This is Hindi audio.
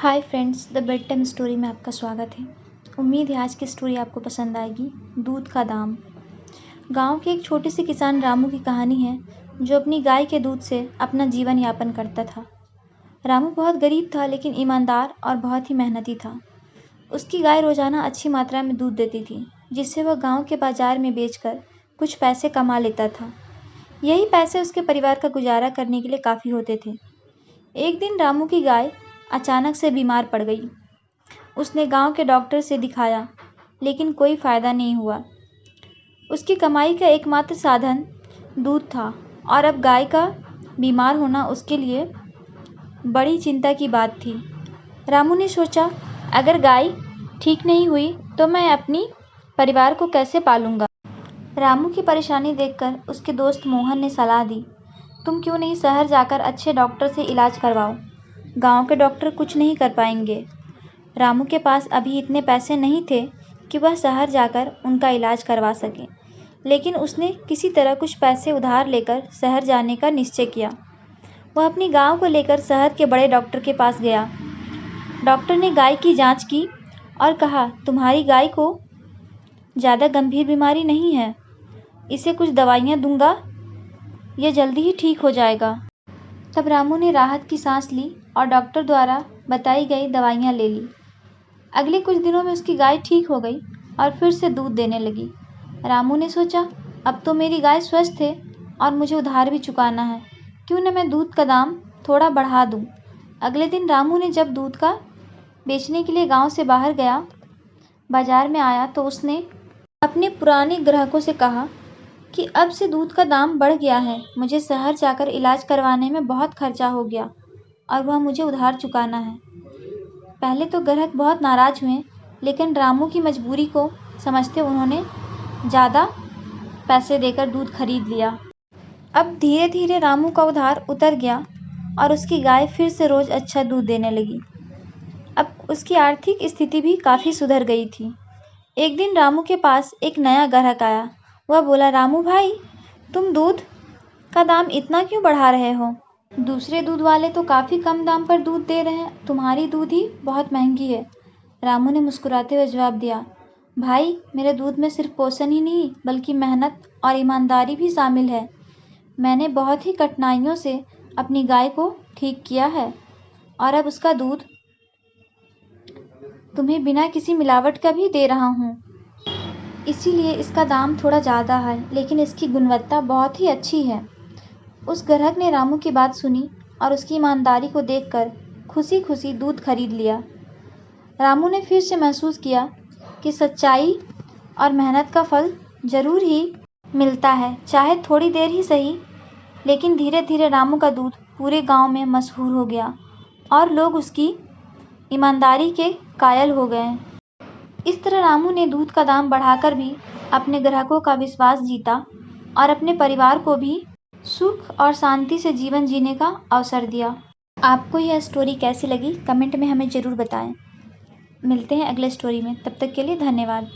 Hi friends, the bed time story में आपका स्वागत है। उम्मीद है आज की स्टोरी आपको पसंद आएगी। दूध का दाम। गांव के एक छोटे से किसान रामू की कहानी है, जो अपनी गाय के दूध से अपना जीवन यापन करता था। रामू बहुत गरीब था, लेकिन ईमानदार और बहुत ही मेहनती था। उसकी गाय रोजाना अच्छी मात्रा में दूध देती थी, जिससे वह गाँव के बाजार में बेचकर कुछ पैसे कमा लेता था। यही पैसे उसके परिवार का गुजारा करने के लिए काफ़ी होते थे। एक दिन रामू की गाय अचानक से बीमार पड़ गई। उसने गांव के डॉक्टर से दिखाया, लेकिन कोई फायदा नहीं हुआ। उसकी कमाई का एकमात्र साधन दूध था, और अब गाय का बीमार होना उसके लिए बड़ी चिंता की बात थी। रामू ने सोचा, अगर गाय ठीक नहीं हुई तो मैं अपनी परिवार को कैसे पालूंगा। रामू की परेशानी देखकर उसके दोस्त मोहन ने सलाह दी, तुम क्यों नहीं शहर जाकर अच्छे डॉक्टर से इलाज करवाओ। गांव के डॉक्टर कुछ नहीं कर पाएंगे। रामू के पास अभी इतने पैसे नहीं थे कि वह शहर जाकर उनका इलाज करवा सके, लेकिन उसने किसी तरह कुछ पैसे उधार लेकर शहर जाने का निश्चय किया। वह अपनी गांव को लेकर शहर के बड़े डॉक्टर के पास गया। डॉक्टर ने गाय की जांच की और कहा, तुम्हारी गाय को ज़्यादा गंभीर बीमारी नहीं है, इसे कुछ दवाइयाँ दूंगा, यह जल्दी ही ठीक हो जाएगा। तब रामू ने राहत की सांस ली और डॉक्टर द्वारा बताई गई दवाइयाँ ले ली। अगले कुछ दिनों में उसकी गाय ठीक हो गई और फिर से दूध देने लगी। रामू ने सोचा, अब तो मेरी गाय स्वस्थ है और मुझे उधार भी चुकाना है, क्यों न मैं दूध का दाम थोड़ा बढ़ा दूं। अगले दिन रामू ने जब दूध का बेचने के लिए गांव से बाहर गया, बाजार में आया तो उसने अपने पुराने ग्राहकों से कहा कि अब से दूध का दाम बढ़ गया है, मुझे शहर जाकर इलाज करवाने में बहुत खर्चा हो गया और वह मुझे उधार चुकाना है। पहले तो ग्राहक बहुत नाराज हुए, लेकिन रामू की मजबूरी को समझते उन्होंने ज़्यादा पैसे देकर दूध खरीद लिया। अब धीरे धीरे रामू का उधार उतर गया और उसकी गाय फिर से रोज अच्छा दूध देने लगी। अब उसकी आर्थिक स्थिति भी काफ़ी सुधर गई थी। एक दिन रामू के पास एक नया ग्राहक आया। वह बोला, रामू भाई, तुम दूध का दाम इतना क्यों बढ़ा रहे हो? दूसरे दूध वाले तो काफ़ी कम दाम पर दूध दे रहे हैं, तुम्हारी दूध ही बहुत महंगी है। रामू ने मुस्कुराते हुए जवाब दिया, भाई, मेरे दूध में सिर्फ पोषण ही नहीं बल्कि मेहनत और ईमानदारी भी शामिल है। मैंने बहुत ही कठिनाइयों से अपनी गाय को ठीक किया है और अब उसका दूध तुम्हें बिना किसी मिलावट का भी दे रहा हूँ। इसीलिए इसका दाम थोड़ा ज़्यादा है, लेकिन इसकी गुणवत्ता बहुत ही अच्छी है। उस ग्राहक ने रामू की बात सुनी और उसकी ईमानदारी को देखकर खुशी खुशी दूध खरीद लिया। रामू ने फिर से महसूस किया कि सच्चाई और मेहनत का फल जरूर ही मिलता है, चाहे थोड़ी देर ही सही। लेकिन धीरे धीरे रामू का दूध पूरे गांव में मशहूर हो गया और लोग उसकी ईमानदारी के कायल हो गए। इस तरह रामू ने दूध का दाम बढ़ाकर भी अपने ग्राहकों का विश्वास जीता और अपने परिवार को भी सुख और शांति से जीवन जीने का अवसर दिया। आपको यह स्टोरी कैसी लगी, कमेंट में हमें ज़रूर बताएं। मिलते हैं अगले स्टोरी में, तब तक के लिए धन्यवाद।